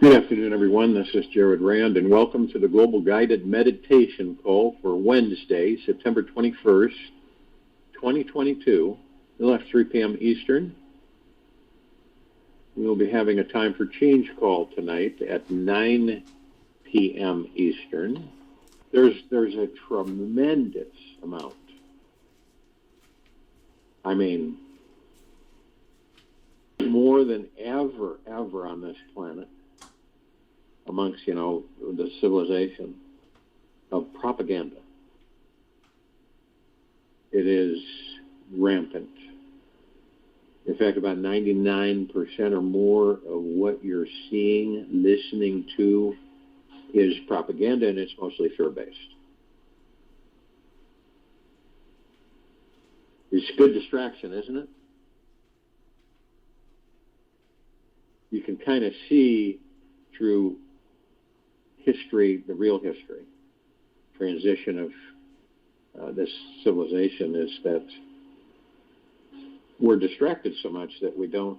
Good afternoon, everyone. This is Jared Rand, and welcome to the Global Guided Meditation Call for Wednesday, September 21st, 2022. We'll have 3 p.m. Eastern. We'll be having a time for change call tonight at 9 p.m. Eastern. There's a tremendous amount. I mean, more than ever on this planet, amongst, the civilization of propaganda. It is rampant. In fact, about 99% or more of what you're seeing, listening to, is propaganda, and it's mostly fear-based. It's a good distraction, isn't it? You can kind of see through history, the real history, transition of this civilization, is that we're distracted so much that we don't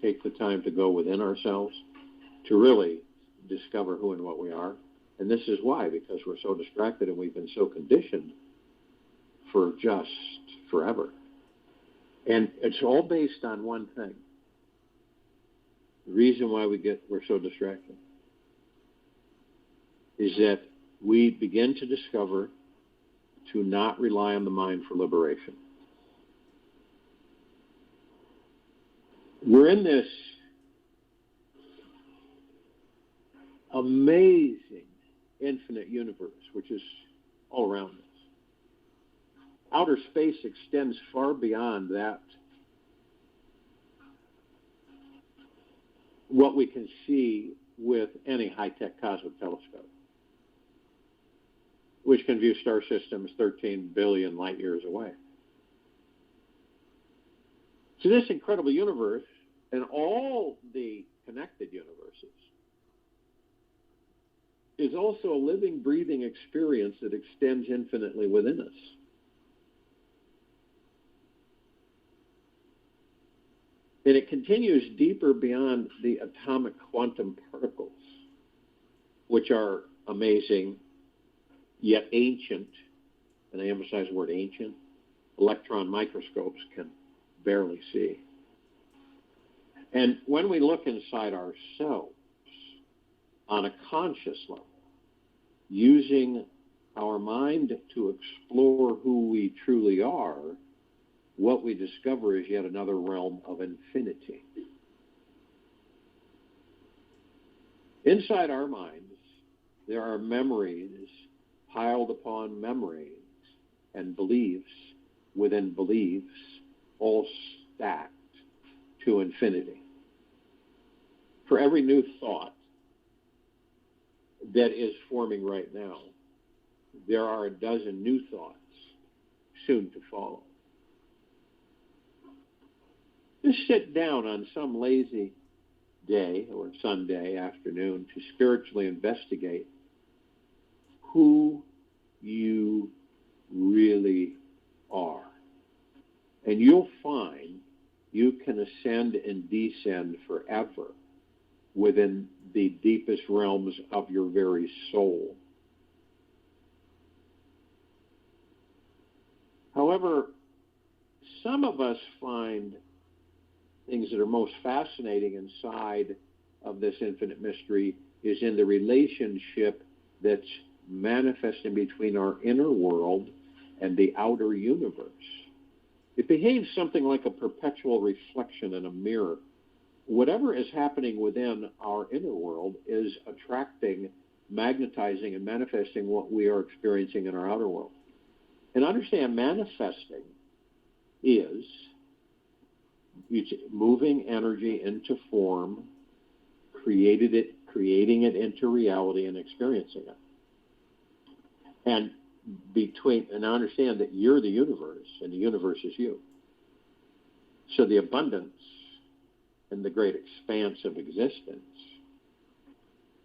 take the time to go within ourselves to really discover who and what we are. And this is why, because we're so distracted and we've been so conditioned for just forever. And it's all based on one thing. The reason why we're so distracted is that we begin to discover to not rely on the mind for liberation. We're in this amazing infinite universe, which is all around us. Outer space extends far beyond that, what we can see with any high-tech cosmic telescope, which can view star systems 13 billion light years away. So this incredible universe and all the connected universes is also a living, breathing experience that extends infinitely within us. And it continues deeper beyond the atomic quantum particles, which are amazing, yet ancient, and I emphasize the word ancient, electron microscopes can barely see. And when we look inside ourselves on a conscious level, using our mind to explore who we truly are, what we discover is yet another realm of infinity. Inside our minds, there are memories piled upon memories and beliefs within beliefs, all stacked to infinity. For every new thought that is forming right now, there are a dozen new thoughts soon to follow. Just sit down on some lazy day or Sunday afternoon to spiritually investigate who you really are. And you'll find you can ascend and descend forever within the deepest realms of your very soul. However, some of us find things that are most fascinating inside of this infinite mystery is in the relationship that's manifesting between our inner world and the outer universe. It behaves something like a perpetual reflection in a mirror. Whatever is happening within our inner world is attracting, magnetizing, and manifesting what we are experiencing in our outer world. And understand, manifesting is it's moving energy into form, creating it into reality, and experiencing it. And understand that you're the universe, and the universe is you. So the abundance and the great expanse of existence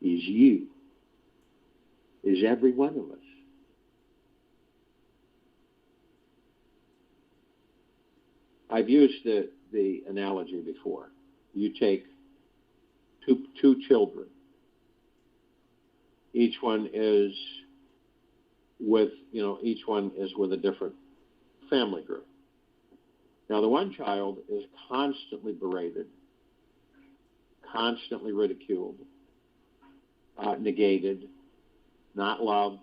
is you, is every one of us. I've used the analogy before. You take two children. Each one is with a different family group. Now, the one child is constantly berated, constantly ridiculed, negated, not loved,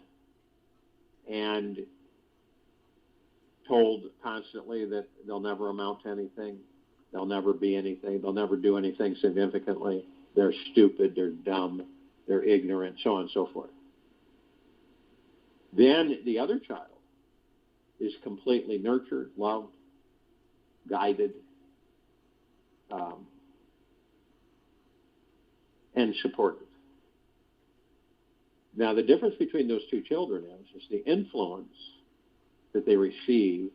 and told constantly that they'll never amount to anything, they'll never be anything, they'll never do anything significantly, they're stupid, they're dumb, they're ignorant, so on and so forth. Then the other child is completely nurtured, loved, guided, and supported. Now, the difference between those two children is the influence that they receive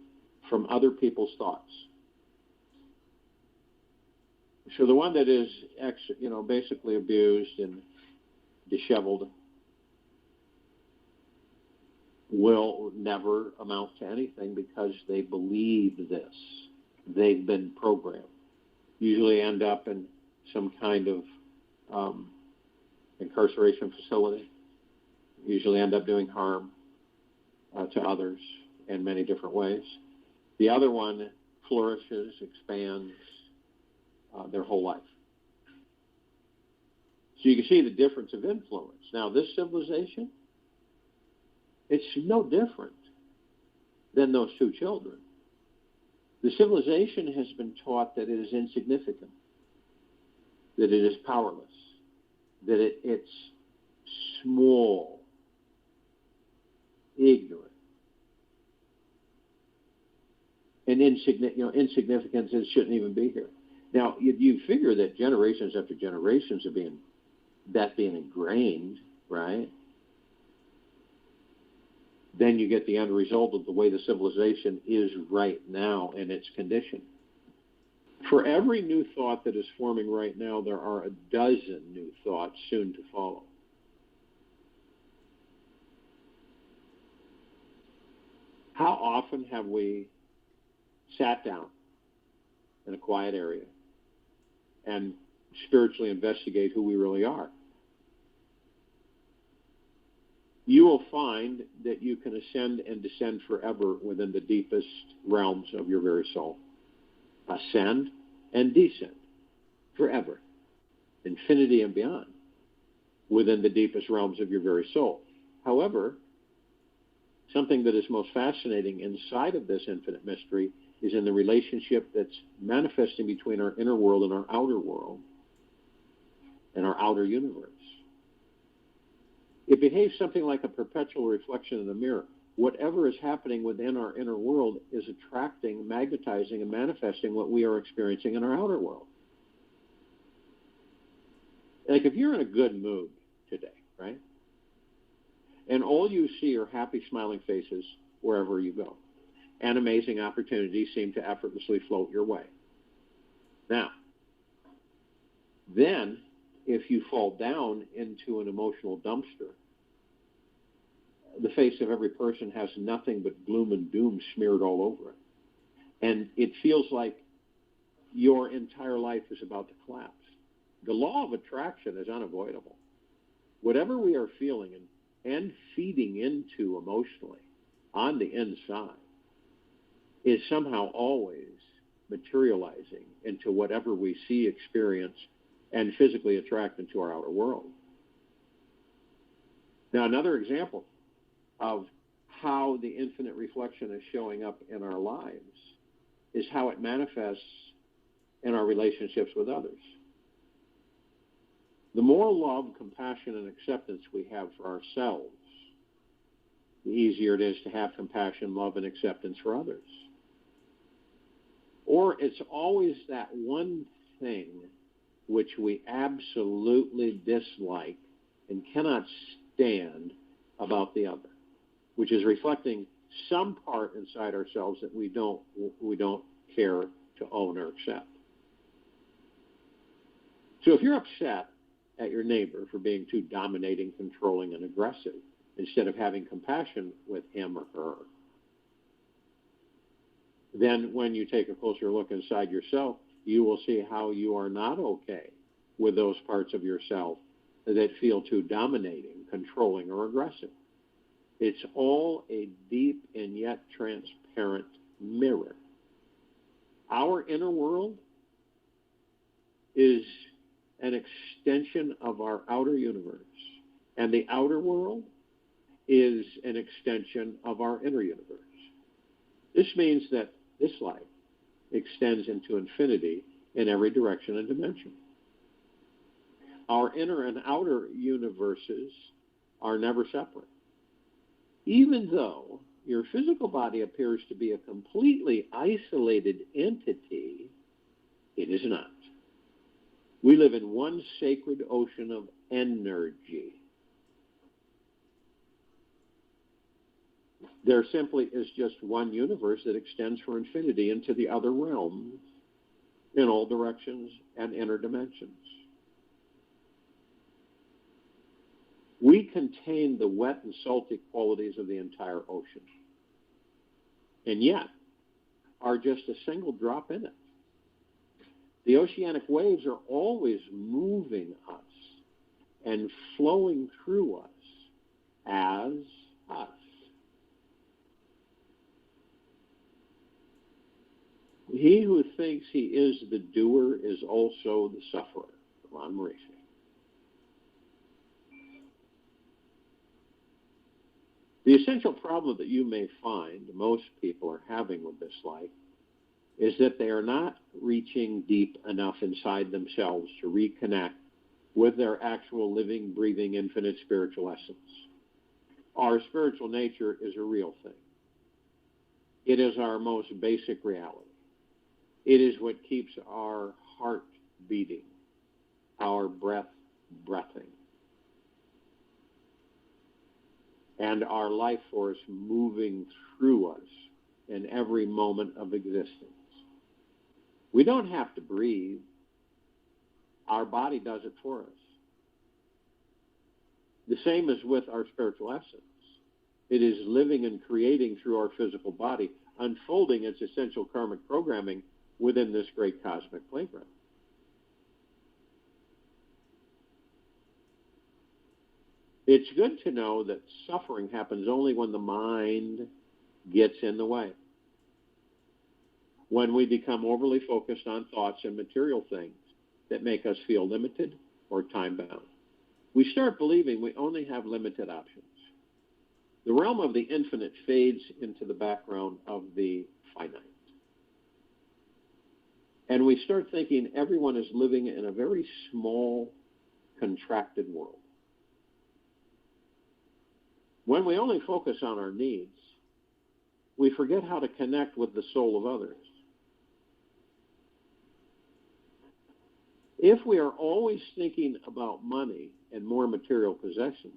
from other people's thoughts. So the one that is, basically abused and disheveled will never amount to anything because they believe this. They've been programmed. Usually end up in some kind of incarceration facility. Usually end up doing harm to others in many different ways. The other one flourishes, expands their whole life. So you can see the difference of influence. Now, this civilization, it's no different than those two children. The civilization has been taught that it is insignificant, that it is powerless, that it's small, ignorant, and insignificance. It shouldn't even be here. Now, you figure that generations after generations of being ingrained, right? Then you get the end result of the way the civilization is right now in its condition. For every new thought that is forming right now, there are a dozen new thoughts soon to follow. How often have we sat down in a quiet area and spiritually investigate who we really are? You will find that you can ascend and descend forever within the deepest realms of your very soul. Ascend and descend forever, infinity and beyond, within the deepest realms of your very soul. However, something that is most fascinating inside of this infinite mystery is in the relationship that's manifesting between our inner world and our outer world and our outer universe. It behaves something like a perpetual reflection in a mirror. Whatever is happening within our inner world is attracting, magnetizing, and manifesting what we are experiencing in our outer world. Like if you're in a good mood today, right? And all you see are happy, smiling faces wherever you go. And amazing opportunities seem to effortlessly float your way. Now, then, if you fall down into an emotional dumpster, the face of every person has nothing but gloom and doom smeared all over it. And it feels like your entire life is about to collapse. The law of attraction is unavoidable. Whatever we are feeling and feeding into emotionally on the inside is somehow always materializing into whatever we see, experience, and physically attract into our outer world. Now, another example of how the infinite reflection is showing up in our lives is how it manifests in our relationships with others. The more love, compassion, and acceptance we have for ourselves, the easier it is to have compassion, love, and acceptance for others. Or it's always that one thing which we absolutely dislike and cannot stand about the other, which is reflecting some part inside ourselves that we don't care to own or accept. So if you're upset at your neighbor for being too dominating, controlling, and aggressive, instead of having compassion with him or her, then when you take a closer look inside yourself, you will see how you are not okay with those parts of yourself that feel too dominating, controlling, or aggressive. It's all a deep and yet transparent mirror. Our inner world is an extension of our outer universe, and the outer world is an extension of our inner universe. This means that this life extends into infinity in every direction and dimension. Our inner and outer universes are never separate. Even though your physical body appears to be a completely isolated entity, it is not. We live in one sacred ocean of energy. There simply is just one universe that extends for infinity into the other realms in all directions and inner dimensions. We contain the wet and salty qualities of the entire ocean, and yet are just a single drop in it. The oceanic waves are always moving us and flowing through us as us. He who thinks he is the doer is also the sufferer. Ron Maurice. The essential problem that you may find most people are having with this life is that they are not reaching deep enough inside themselves to reconnect with their actual living, breathing, infinite spiritual essence. Our spiritual nature is a real thing. It is our most basic reality. It is what keeps our heart beating, our breath breathing, and our life force moving through us in every moment of existence. We don't have to breathe. Our body does it for us. The same is with our spiritual essence. It is living and creating through our physical body, unfolding its essential karmic programming within this great cosmic playground. It's good to know that suffering happens only when the mind gets in the way. When we become overly focused on thoughts and material things that make us feel limited or time-bound. We start believing we only have limited options. The realm of the infinite fades into the background of the finite. And we start thinking everyone is living in a very small, contracted world. When we only focus on our needs, we forget how to connect with the soul of others. If we are always thinking about money and more material possessions,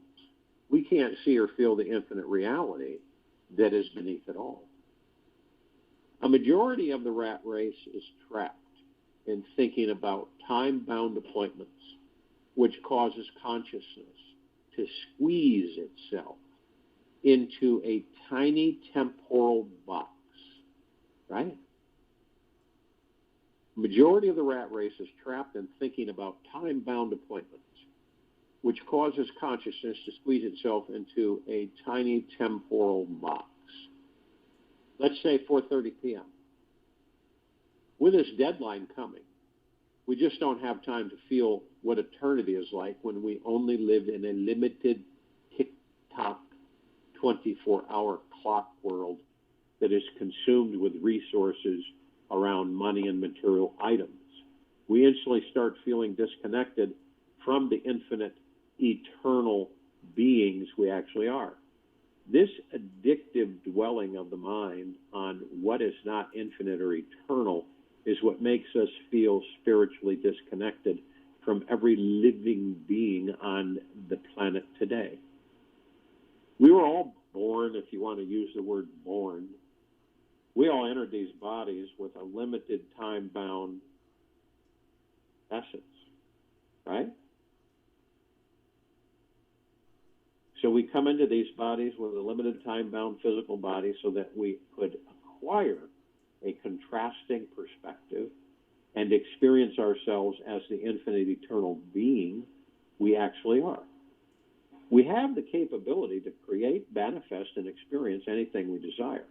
we can't see or feel the infinite reality that is beneath it all. A majority of the rat race is trapped in thinking about time-bound appointments, which causes consciousness to squeeze itself into a tiny temporal box, right? Majority of the rat race is trapped in thinking about time-bound appointments, which causes consciousness to squeeze itself into a tiny temporal box. Let's say 4:30 p.m. With this deadline coming, we just don't have time to feel what eternity is like when we only live in a limited tick-tock 24-hour clock world that is consumed with resources around money and material items. We instantly start feeling disconnected from the infinite, eternal beings we actually are. This addictive dwelling of the mind on what is not infinite or eternal is what makes us feel spiritually disconnected from every living being on the planet today. We were all born, if you want to use the word born, we all entered these bodies with a limited time-bound essence, right? So we come into these bodies with a limited time-bound physical body so that we could acquire a contrasting perspective and experience ourselves as the infinite eternal being we actually are. We have the capability to create, manifest, and experience anything we desire.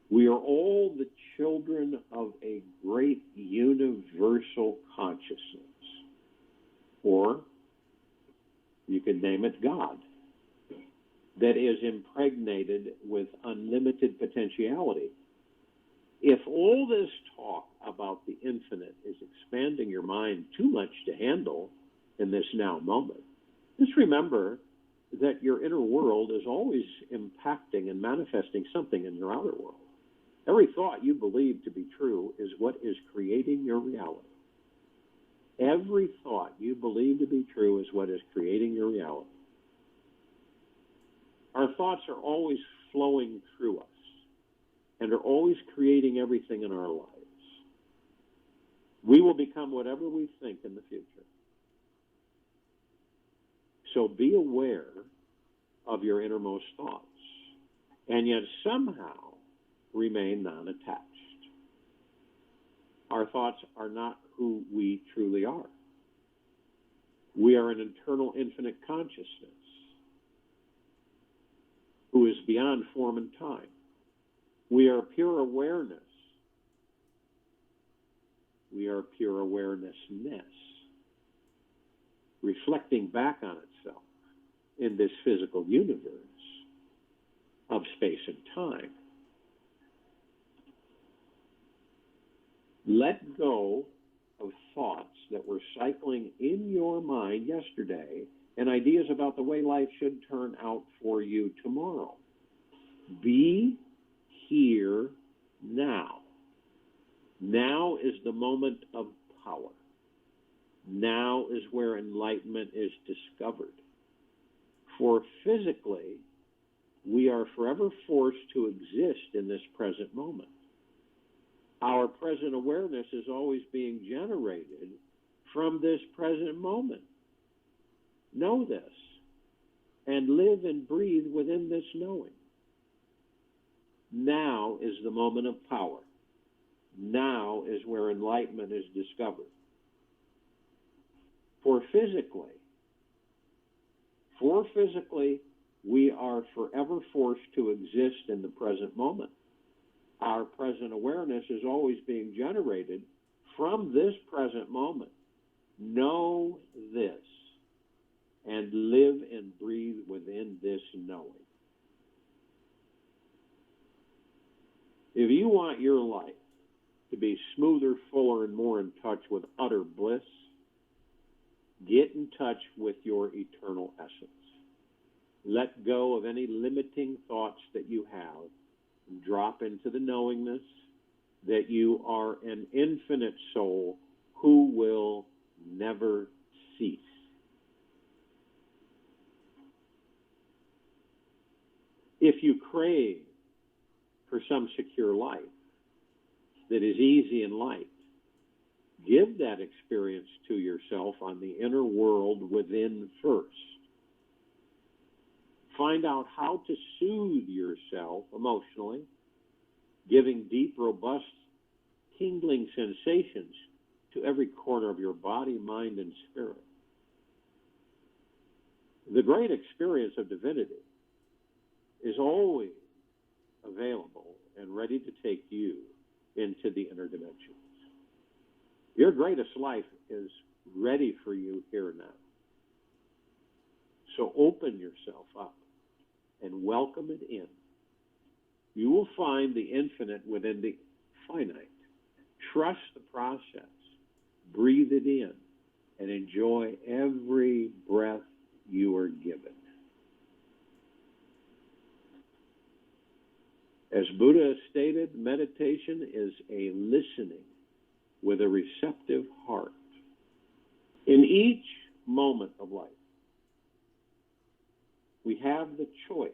We are all the children of a great universal consciousness, or you could name it God, that is impregnated with unlimited potentiality. If all this talk about the infinite is expanding your mind too much to handle in this now moment, just remember that your inner world is always impacting and manifesting something in your outer world. Every thought you believe to be true is what is creating your reality. Every thought you believe to be true is what is creating your reality. Our thoughts are always flowing through us and are always creating everything in our lives. We will become whatever we think in the future. So be aware of your innermost thoughts, and yet somehow remain non-attached. Our thoughts are not who we truly are. We are an eternal infinite consciousness who is beyond form and time. We are pure awareness. We are pure awarenessness, reflecting back on itself in this physical universe of space and time. Let go of thoughts that were cycling in your mind yesterday and ideas about the way life should turn out for you tomorrow. Be here now. Now is the moment of power. Now is where enlightenment is discovered. For physically, we are forever forced to exist in this present moment. Our present awareness is always being generated from this present moment. Know this and live and breathe within this knowing. Now is the moment of power. Now is where enlightenment is discovered. For physically, we are forever forced to exist in the present moment. Our present awareness is always being generated from this present moment. Know this and live and breathe within this knowing. If you want your life to be smoother, fuller, and more in touch with utter bliss, get in touch with your eternal essence. Let go of any limiting thoughts that you have. Drop into the knowingness that you are an infinite soul who will never cease. If you crave for some secure life that is easy and light, give that experience to yourself on the inner world within first. Find out how to soothe yourself emotionally, giving deep, robust, tingling sensations to every corner of your body, mind, and spirit. The great experience of divinity is always available and ready to take you into the inner dimensions. Your greatest life is ready for you here now. So open yourself up and welcome it in. You will find the infinite within the finite. Trust the process. Breathe it in and enjoy every breath you are given. As Buddha stated, meditation is a listening with a receptive heart. In each moment of life, we have the choice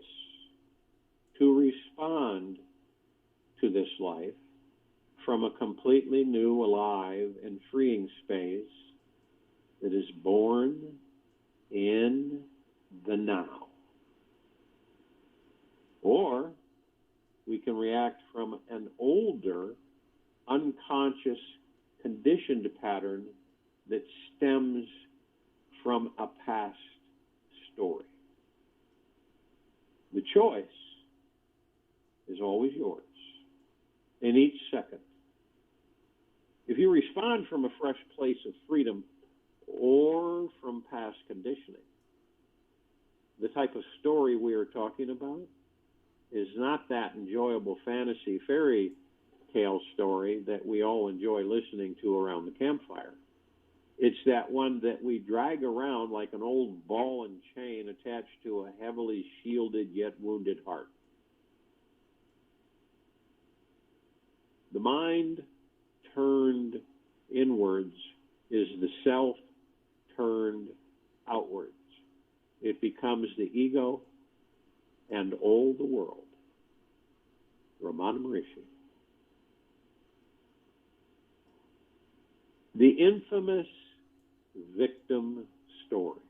to respond to this life from a completely new, alive, and freeing space that is born in the now. Or we can react from an older, unconscious conditioned pattern that stems from a past story. The choice is always yours in each second. If you respond from a fresh place of freedom or from past conditioning, the type of story we are talking about is not that enjoyable fantasy fairy tale story that we all enjoy listening to around the campfire. It's that one that we drag around like an old ball and chain attached to a heavily shielded yet wounded heart. The mind turned inwards is the self turned outwards. It becomes the ego and all the world. Ramana Maharishi. The infamous victim story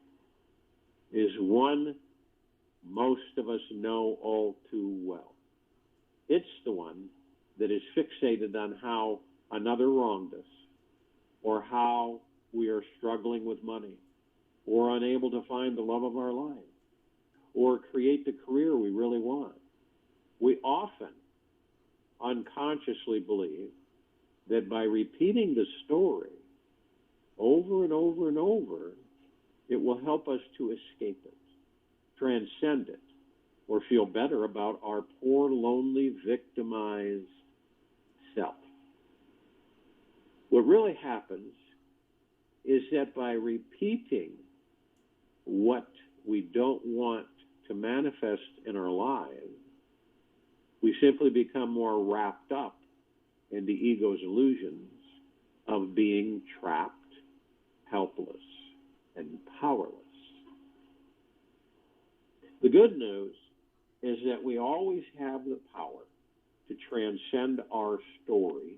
is one most of us know all too well. It's the one that is fixated on how another wronged us, or how we are struggling with money, or unable to find the love of our life, or create the career we really want. We often unconsciously believe that by repeating the story over and over and over, it will help us to escape it, transcend it, or feel better about our poor, lonely, victimized self. What really happens is that by repeating what we don't want to manifest in our lives, we simply become more wrapped up in the ego's illusions of being trapped, helpless, and powerless. The good news is that we always have the power to transcend our story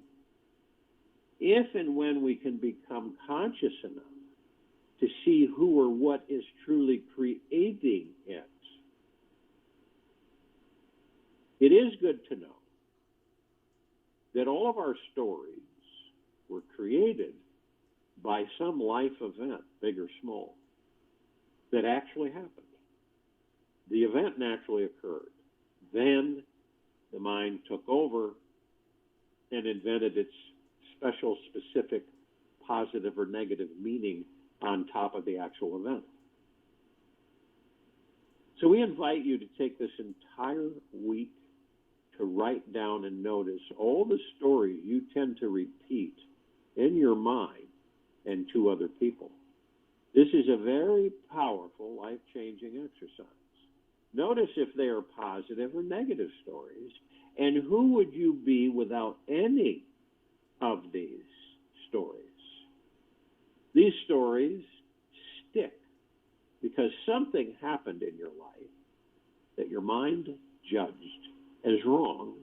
if and when we can become conscious enough to see who or what is truly creating it. It is good to know that all of our stories were created by some life event, big or small, that actually happened. The event naturally occurred. Then the mind took over and invented its special, specific, positive or negative meaning on top of the actual event. So we invite you to take this entire week to write down and notice all the stories you tend to repeat in your mind and to other people. This is a very powerful, life-changing exercise. Notice if they are positive or negative stories, and who would you be without any of these stories? These stories stick because something happened in your life that your mind judged as wrong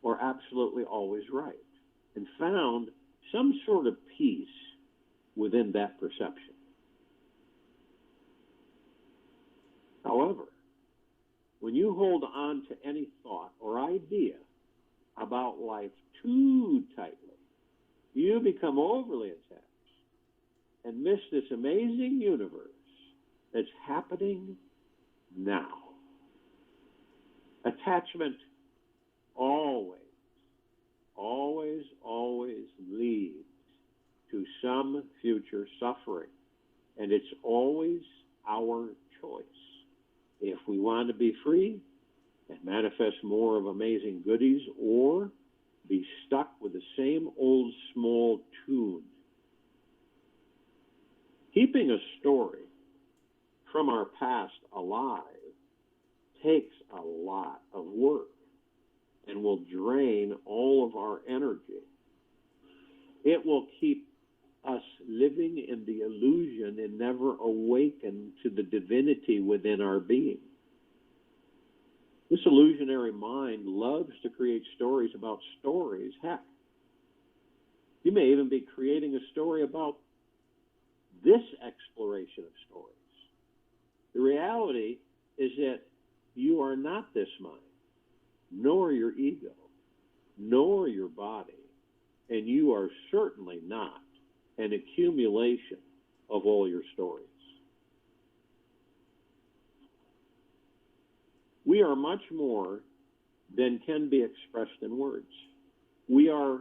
or absolutely always right, and found some sort of peace within that perception. However, when you hold on to any thought or idea about life too tightly, you become overly attached and miss this amazing universe that's happening now. Attachment always leads to some future suffering, and it's always our choice. If we want to be free and manifest more of amazing goodies, or be stuck with the same old small tune. Keeping a story from our past alive takes a lot of work and will drain all of our energy. It will keep us living in the illusion and never awaken to the divinity within our being. This illusionary mind loves to create stories about stories. Heck, you may even be creating a story about this exploration of stories. The reality is that you are not this mind, nor your ego, nor your body, and you are certainly not an accumulation of all your stories. We are much more than can be expressed in words. We are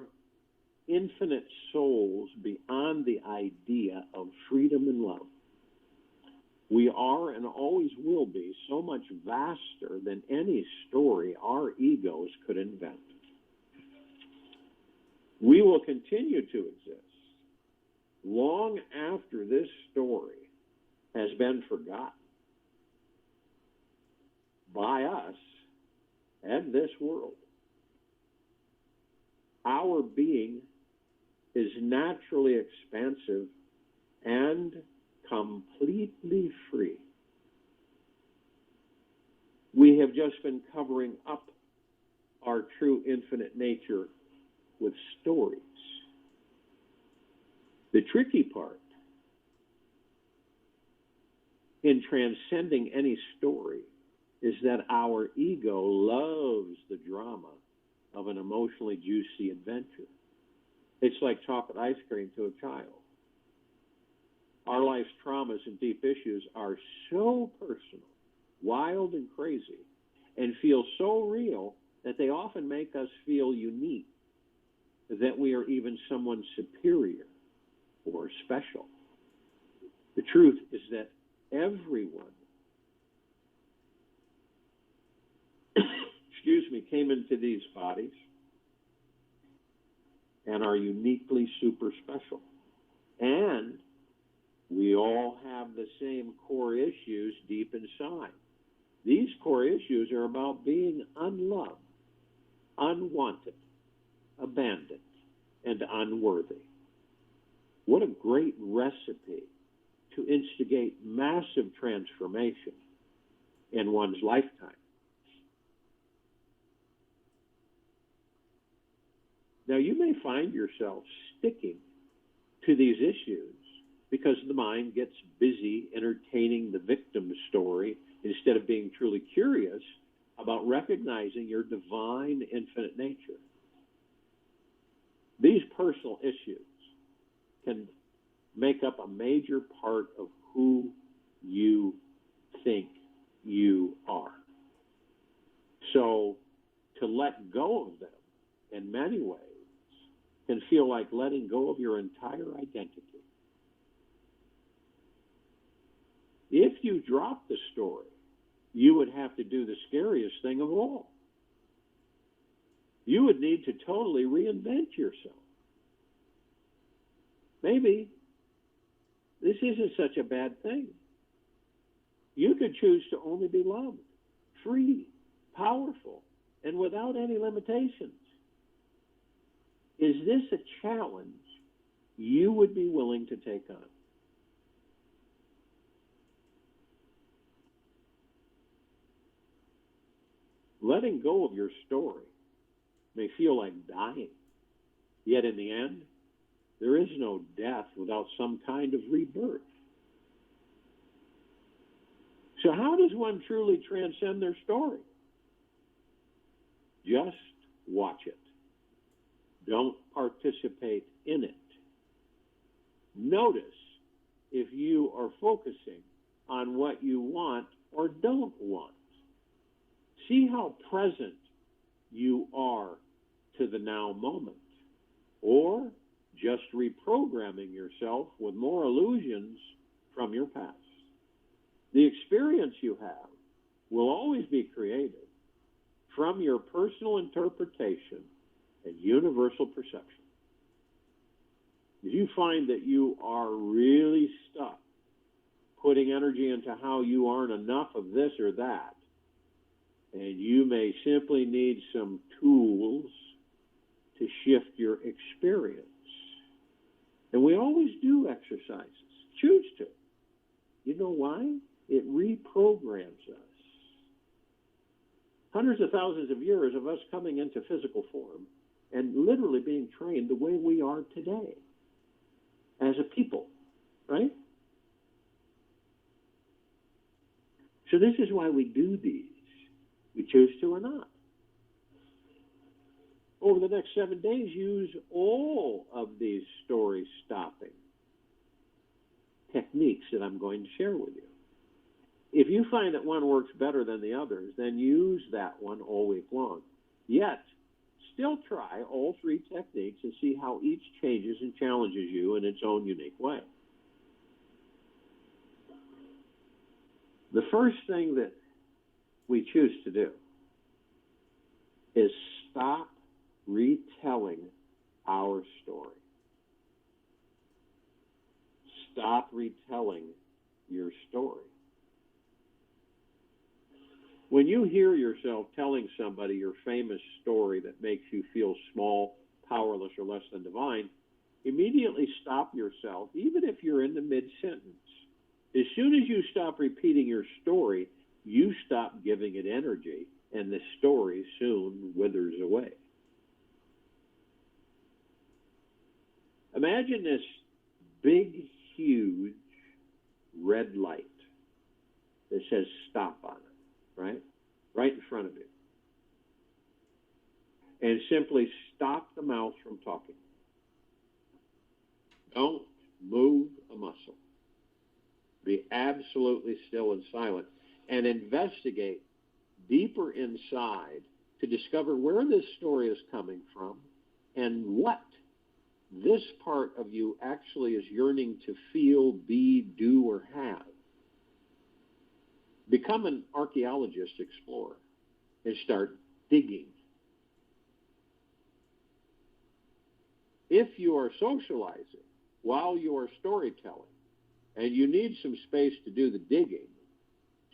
infinite souls beyond the idea of freedom and love. We are and always will be so much vaster than any story our egos could invent. We will continue to exist long after this story has been forgotten by us and this world. Our being is naturally expansive and completely free. We have just been covering up our true infinite nature with stories. The tricky part in transcending any story is that our ego loves the drama of an emotionally juicy adventure. It's like chocolate ice cream to a child. Our life's traumas and deep issues are so personal, wild and crazy, and feel so real that they often make us feel unique, that we are even someone superior or special. The truth is that everyone came into these bodies and are uniquely super special. And we all have the same core issues deep inside. These core issues are about being unloved, unwanted, abandoned, and unworthy. What a great recipe to instigate massive transformation in one's lifetime. Now, you may find yourself sticking to these issues because the mind gets busy entertaining the victim story instead of being truly curious about recognizing your divine infinite nature. These personal issues can make up a major part of who you think you are. So to let go of them in many ways can feel like letting go of your entire identity. If you drop the story, you would have to do the scariest thing of all. You would need to totally reinvent yourself. Maybe this isn't such a bad thing. You could choose to only be loved, free, powerful, and without any limitations. Is this a challenge you would be willing to take on? Letting go of your story may feel like dying, yet in the end, there is no death without some kind of rebirth. So how does one truly transcend their story? Just watch it. Don't participate in it. Notice if you are focusing on what you want or don't want. See how present you are to the now moment, or just reprogramming yourself with more illusions from your past. The experience you have will always be created from your personal interpretation and universal perception. If you find that you are really stuck putting energy into how you aren't enough of this or that, and you may simply need some tools to shift your experience. And we always do exercises. Choose to. You know why? It reprograms us. Hundreds of thousands of years of us coming into physical form and literally being trained the way we are today as a people, right? So this is why we do these. We choose to or not. Over the next 7 days, use all of these story stopping techniques that I'm going to share with you. If you find that one works better than the others, then use that one all week long. Yet, still try all three techniques and see how each changes and challenges you in its own unique way. The first thing that we choose to do is stop retelling our story. Stop retelling your story. When you hear yourself telling somebody your famous story that makes you feel small, powerless, or less than divine, immediately stop yourself, even if you're in the mid-sentence. As soon as you stop repeating your story, you stop giving it energy, and the story soon withers away. Imagine this big, huge red light that says stop on it, right? Right in front of you. And simply stop the mouth from talking. Don't move a muscle. Be absolutely still and silent, and investigate deeper inside to discover where this story is coming from and what this part of you actually is yearning to feel, be, do, or have. Become an archaeologist explorer and start digging. If you are socializing while you are storytelling and you need some space to do the digging,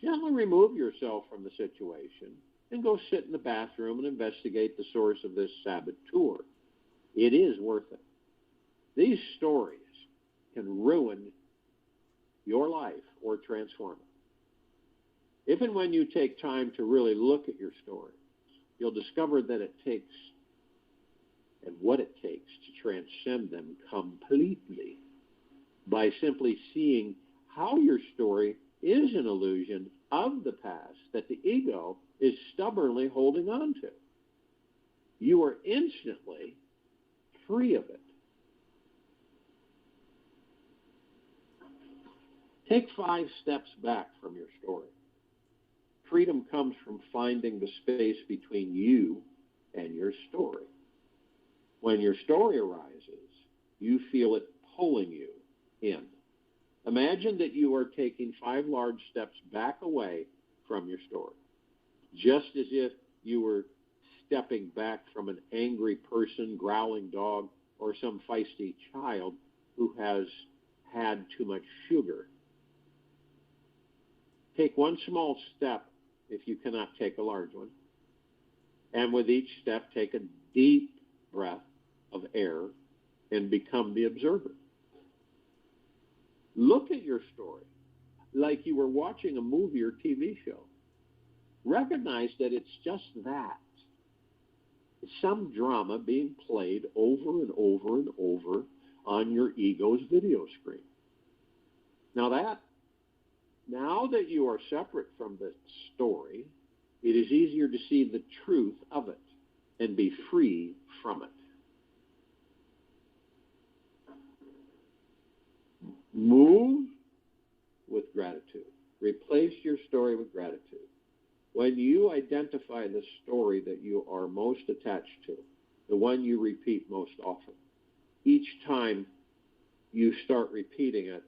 gently remove yourself from the situation and go sit in the bathroom and investigate the source of this saboteur. It is worth it. These stories can ruin your life or transform it. If and when you take time to really look at your stories, you'll discover that it takes and what it takes to transcend them completely by simply seeing how your story is an illusion of the past that the ego is stubbornly holding on to. You are instantly free of it. Take 5 steps back from your story. Freedom comes from finding the space between you and your story. When your story arises, you feel it pulling you in. Imagine that you are taking 5 large steps back away from your story, just as if you were stepping back from an angry person, growling dog, or some feisty child who has had too much sugar. Take one small step if you cannot take a large one. And with each step, take a deep breath of air and become the observer. Look at your story like you were watching a movie or TV show. Recognize that it's just that. It's some drama being played over and over and over on your ego's video screen. Now that you are separate from the story, it is easier to see the truth of it and be free from it. Move with gratitude. Replace your story with gratitude. When you identify the story that you are most attached to, the one you repeat most often, each time you start repeating it,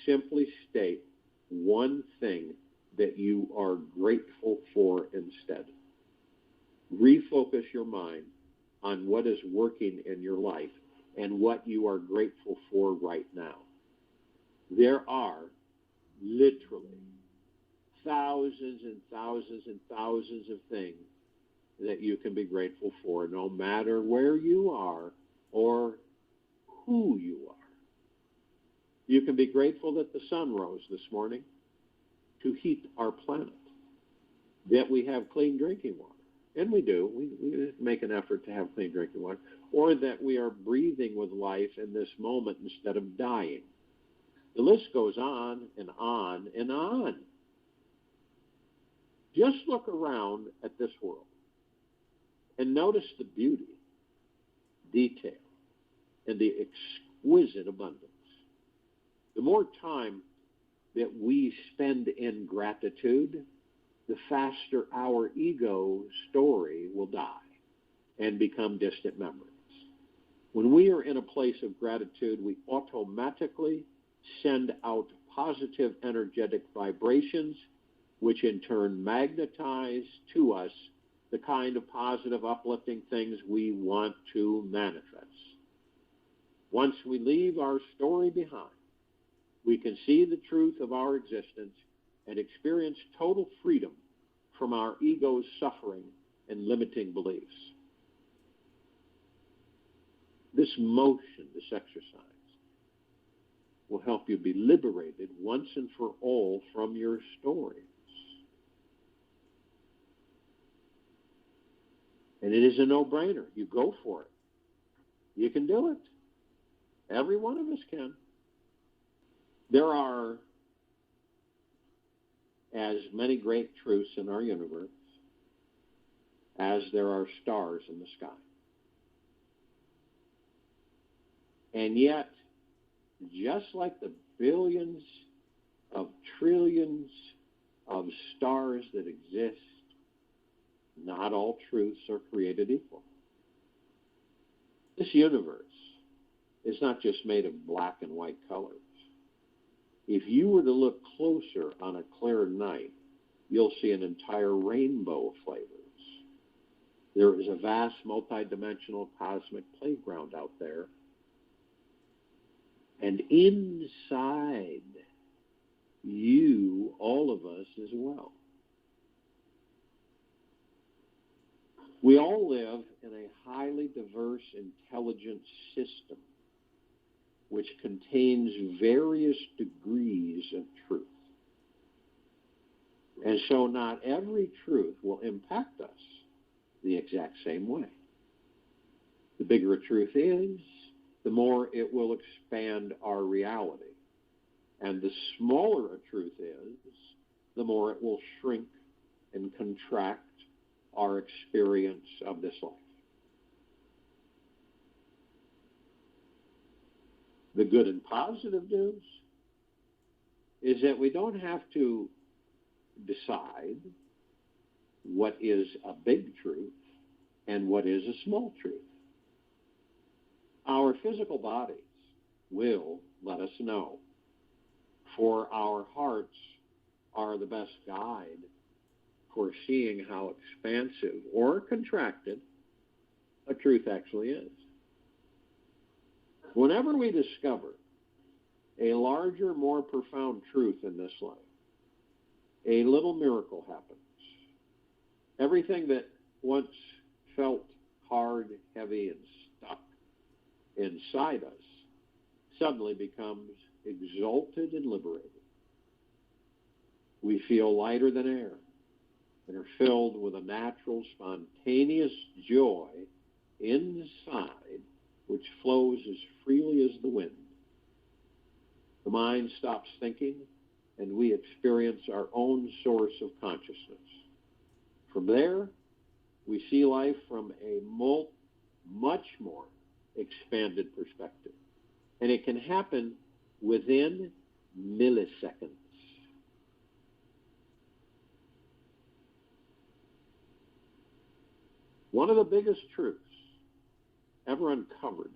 simply state one thing that you are grateful for instead. Refocus your mind on what is working in your life and what you are grateful for right now. There are literally thousands and thousands and thousands of things that you can be grateful for, no matter where you are or who you are. You can be grateful that the sun rose this morning to heat our planet, that we have clean drinking water. And we do. We make an effort to have clean drinking water. Or that we are breathing with life in this moment instead of dying. The list goes on and on and on. Just look around at this world and notice the beauty, detail, and the exquisite abundance. The more time that we spend in gratitude, the faster our ego story will die and become distant memories. When we are in a place of gratitude, we automatically send out positive energetic vibrations, which in turn magnetize to us the kind of positive, uplifting things we want to manifest. Once we leave our story behind, we can see the truth of our existence and experience total freedom from our ego's suffering and limiting beliefs. This motion, this exercise, will help you be liberated once and for all from your stories. And it is a no-brainer. You go for it. You can do it. Every one of us can. There are as many great truths in our universe as there are stars in the sky. And yet, just like the billions of trillions of stars that exist, not all truths are created equal. This universe is not just made of black and white colors. If you were to look closer on a clear night, you'll see an entire rainbow of flavors. There is a vast multidimensional cosmic playground out there. And inside you, all of us as well. We all live in a highly diverse, intelligent system which contains various degrees of truth. And so not every truth will impact us the exact same way. The bigger a truth is, the more it will expand our reality. And the smaller a truth is, the more it will shrink and contract our experience of this life. The good and positive news is that we don't have to decide what is a big truth and what is a small truth. Our physical bodies will let us know, for our hearts are the best guide for seeing how expansive or contracted a truth actually is. Whenever we discover a larger, more profound truth in this life, a little miracle happens. Everything that once felt hard, heavy, and stuck inside us suddenly becomes exalted and liberated. We feel lighter than air and are filled with a natural, spontaneous joy inside, which flows as freely as the wind. The mind stops thinking, and we experience our own source of consciousness. From there, we see life from a much more expanded perspective. And it can happen within milliseconds. One of the biggest truths ever uncovered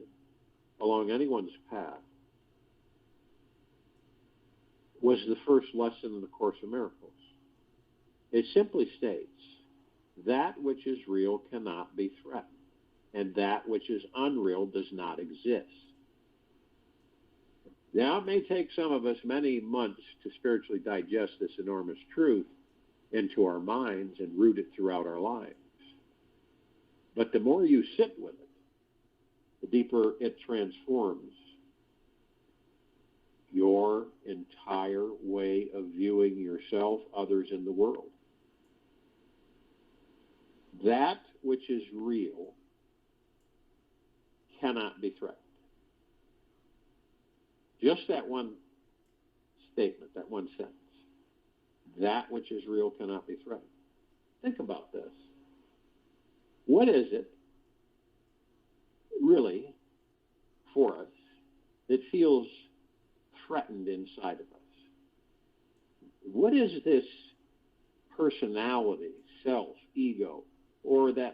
along anyone's path was the first lesson in the Course in Miracles. It simply states, that which is real cannot be threatened, and that which is unreal does not exist. Now, it may take some of us many months to spiritually digest this enormous truth into our minds and root it throughout our lives. But the more you sit with it, the deeper it transforms your entire way of viewing yourself, others, in the world. That which is real cannot be threatened. Just that one statement, that one sentence. That which is real cannot be threatened. Think about this. What is it really for us that feels threatened inside of us? What is this personality, self, ego, or the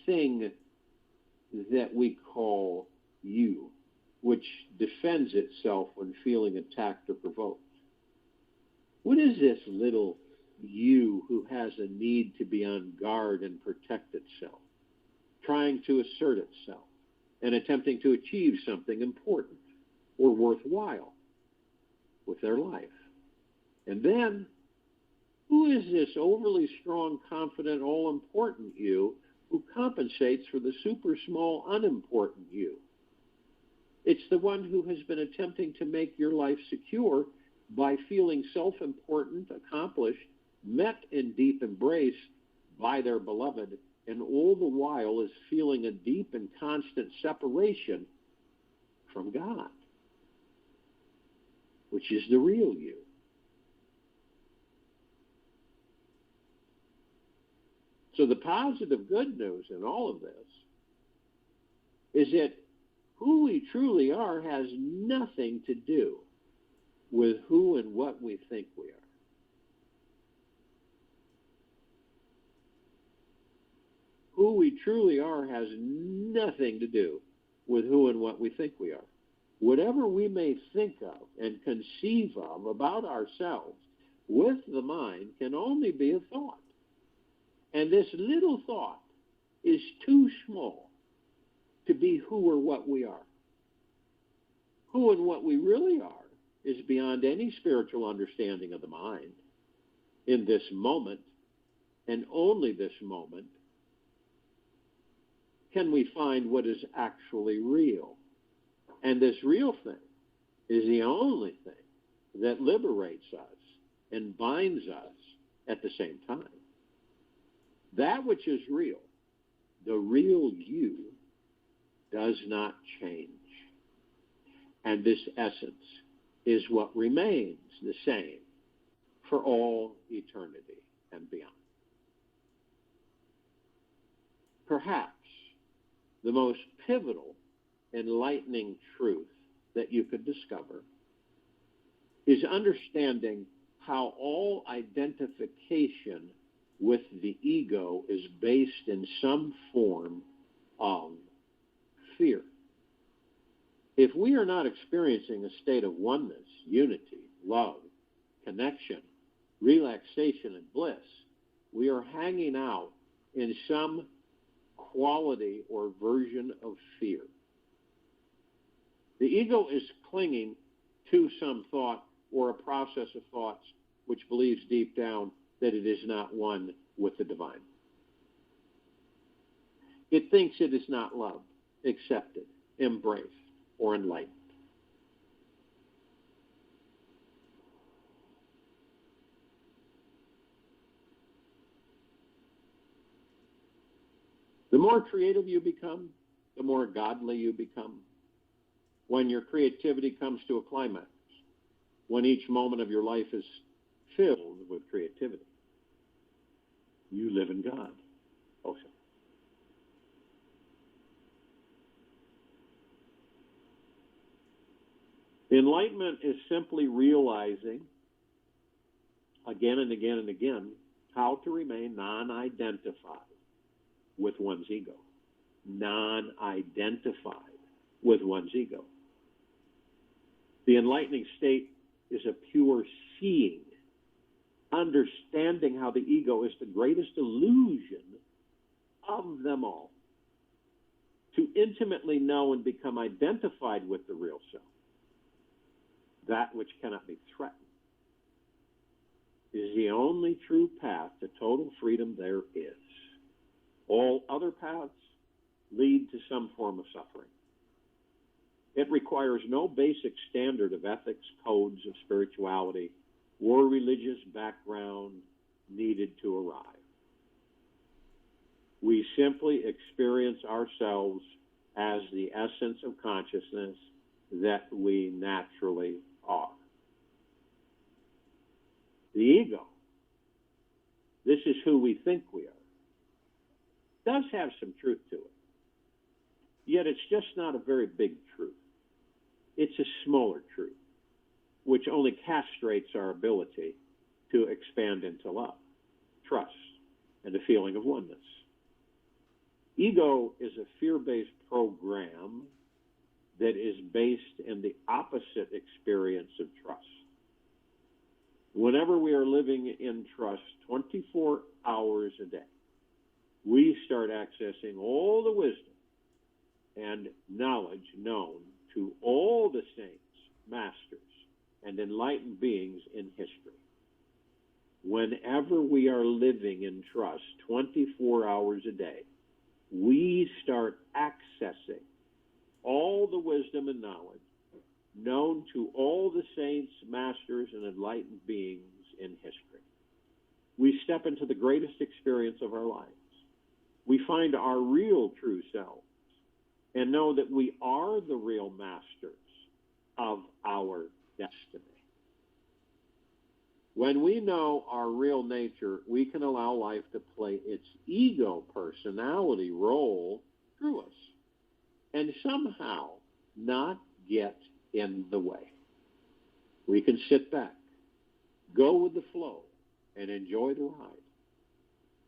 thing that we call you, which defends itself when feeling attacked or provoked? What is this little you who has a need to be on guard and protect itself, trying to assert itself, and attempting to achieve something important or worthwhile with their life? And then, who is this overly strong, confident, all-important you who compensates for the super small, unimportant you? It's the one who has been attempting to make your life secure by feeling self-important, accomplished, met in deep embrace by their beloved, and all the while is feeling a deep and constant separation from God, which is the real you. So the positive good news in all of this is that who we truly are has nothing to do with who and what we think we are. Who we truly are has nothing to do with who and what we think we are. Whatever we may think of and conceive of about ourselves with the mind can only be a thought. And this little thought is too small to be who or what we are. Who and what we really are is beyond any spiritual understanding of the mind. In this moment, and only this moment, can we find what is actually real. And this real thing is the only thing that liberates us and binds us at the same time. That which is real, the real you, does not change. And this essence is what remains the same for all eternity and beyond. Perhaps the most pivotal, enlightening truth that you could discover is understanding how all identification with the ego is based in some form of fear. If we are not experiencing a state of oneness, unity, love, connection, relaxation, and bliss, we are hanging out in some quality or version of fear. The ego is clinging to some thought or a process of thoughts which believes deep down that it is not one with the divine. It thinks it is not loved, accepted, embraced, or enlightened. The more creative you become, the more godly you become. When your creativity comes to a climax, when each moment of your life is filled with creativity, you live in God. Also. Enlightenment is simply realizing again and again and again how to remain non-identified with one's ego. Non-identified with one's ego. The enlightening state is a pure seeing, understanding how the ego is the greatest illusion of them all. To intimately know and become identified with the real self, that which cannot be threatened, is the only true path to total freedom there is. All other paths lead to some form of suffering. It requires no basic standard of ethics, codes of spirituality, or religious background needed to arrive. We simply experience ourselves as the essence of consciousness that we naturally are. The ego, this is who we think we are, does have some truth to it. Yet it's just not a very big truth. It's a smaller truth, which only castrates our ability to expand into love, trust, and a feeling of oneness. Ego is a fear-based program that is based in the opposite experience of trust. Whenever we are living in trust 24 hours a day, we start accessing all the wisdom and knowledge known to all the saints, masters, and enlightened beings in history. Whenever we are living in trust 24 hours a day, we start accessing all the wisdom and knowledge known to all the saints, masters, and enlightened beings in history. We step into the greatest experience of our lives. We find our real true selves and know that we are the real masters of our destiny. When we know our real nature, we can allow life to play its ego personality role through us and somehow not get in the way. We can sit back, go with the flow, and enjoy the ride.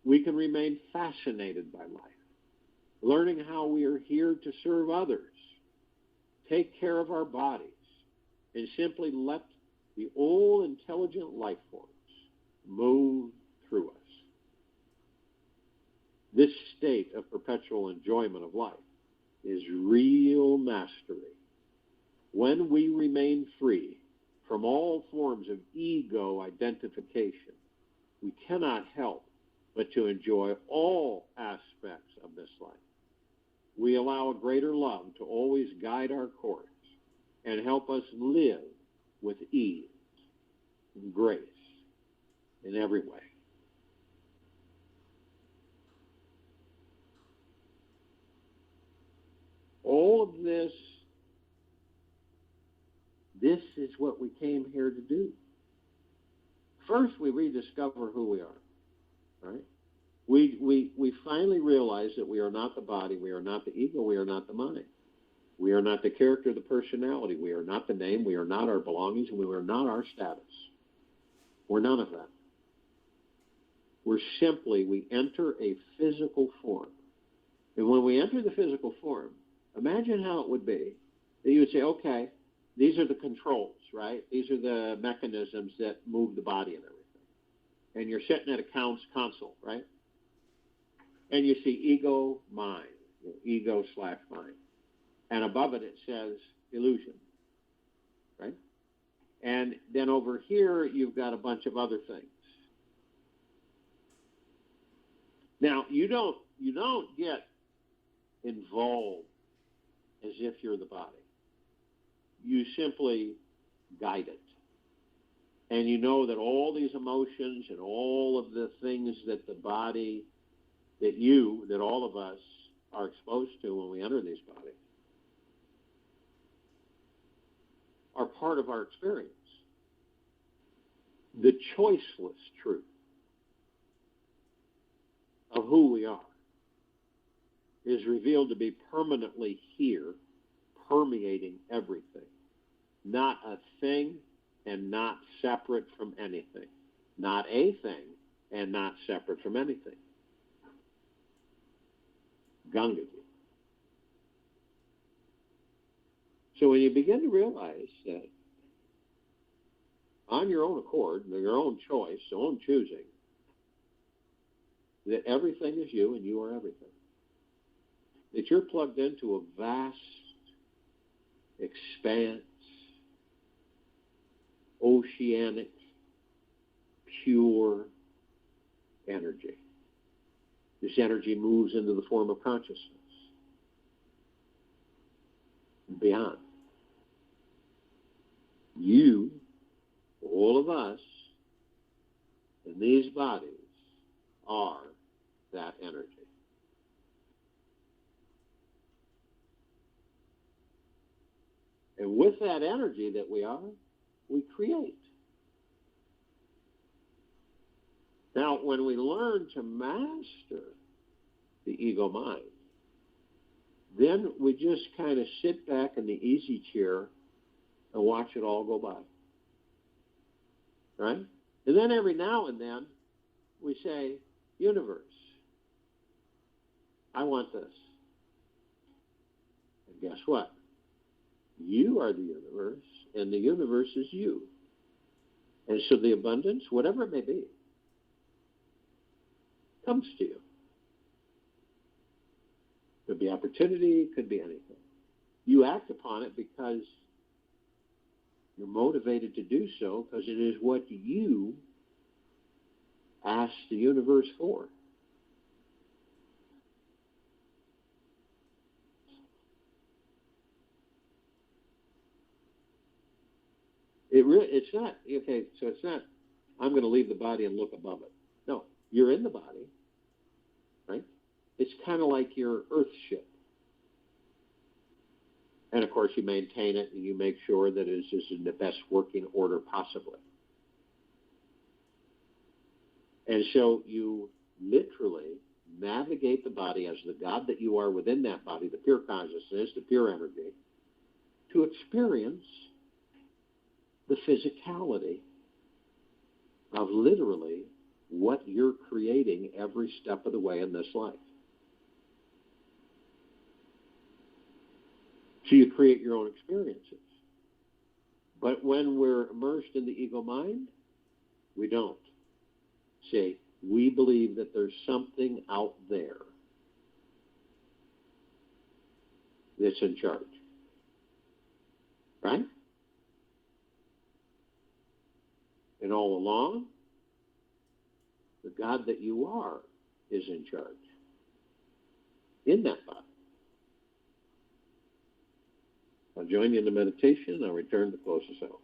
We can remain fascinated by life, learning how we are here to serve others, take care of our bodies, and simply let the all intelligent life force move through us. This state of perpetual enjoyment of life is real mastery. When we remain free from all forms of ego identification, we cannot help but to enjoy all aspects of this life. We allow a greater love to always guide our course and help us live with ease and grace in every way. All of this is what we came here to do. First, we rediscover who we are, right? We finally realize that we are not the body, we are not the ego, we are not the mind. We are not the character, the personality. We are not the name, we are not our belongings, and we are not our status. We're none of that. We enter a physical form. And when we enter the physical form, imagine how it would be that you would say, okay, these are the controls, right? These are the mechanisms that move the body and everything. And you're sitting at a console, right? And you see ego, mind, ego/mind. And above it, it says illusion, right? And then over here, you've got a bunch of other things. Now, you don't get involved as if you're the body. You simply guide it. And you know that all these emotions and all of the things that the body, that all of us are exposed to when we enter these bodies are part of our experience. The choiceless truth of who we are is revealed to be permanently here, permeating everything. Not a thing and not separate from anything. Not a thing and not separate from anything. Gangaji. So when you begin to realize that on your own accord, your own choice, your own choosing, that everything is you and you are everything. That you're plugged into a vast expanse, oceanic, pure energy. This energy moves into the form of consciousness and beyond. You, all of us, in these bodies are that energy. And with that energy that we are, we create. Now, when we learn to master the ego mind, then we just kind of sit back in the easy chair and watch it all go by. Right? And then every now and then, we say, universe, I want this. And guess what? You are the universe, and the universe is you. And so the abundance, whatever it may be, comes to you. Could be opportunity, could be anything. You act upon it because you're motivated to do so, because it is what you ask the universe for. It's not, okay, so it's not, I'm going to leave the body and look above it. No, you're in the body, right? It's kind of like your earth ship. And of course, you maintain it and you make sure that it is just in the best working order possibly. And so you literally navigate the body as the God that you are within that body, the pure consciousness, the pure energy, to experience the physicality of literally what you're creating every step of the way in this life. So you create your own experiences. But when we're immersed in the ego mind, we don't. See, we believe that there's something out there that's in charge. Right? And all along, the God that you are is in charge in that body. I'll join you in the meditation, and I'll return to close us out.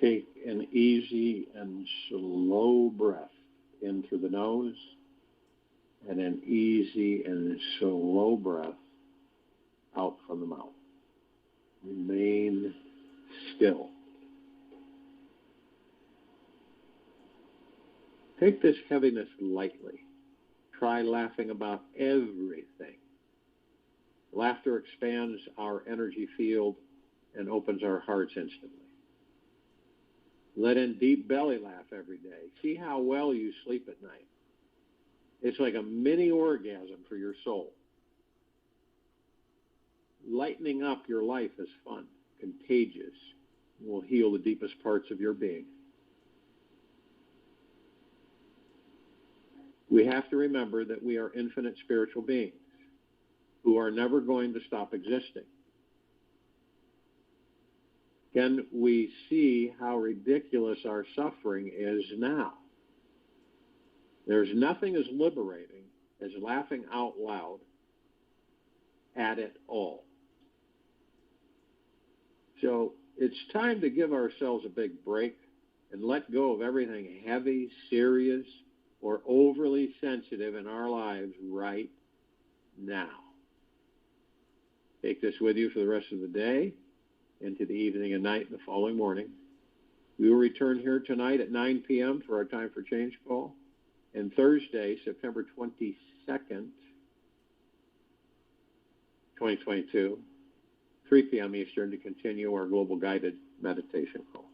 Take an easy and slow breath in through the nose, and an easy and slow breath out from the mouth. Remain still. Take this heaviness lightly. Try laughing about everything. Laughter expands our energy field and opens our hearts instantly. Let in deep belly laugh every day. See how well you sleep at night. It's like a mini orgasm for your soul. Lightening up your life is fun, contagious, and will heal the deepest parts of your being. We have to remember that we are infinite spiritual beings who are never going to stop existing. Can we see how ridiculous our suffering is now? There's nothing as liberating as laughing out loud at it all. So it's time to give ourselves a big break and let go of everything heavy, serious, or overly sensitive in our lives right now. Take this with you for the rest of the day, into the evening and night and the following morning. We will return here tonight at 9 p.m. for our Time for Change call, and Thursday, September 22nd, 2022, 3 p.m. Eastern, to continue our global guided meditation call.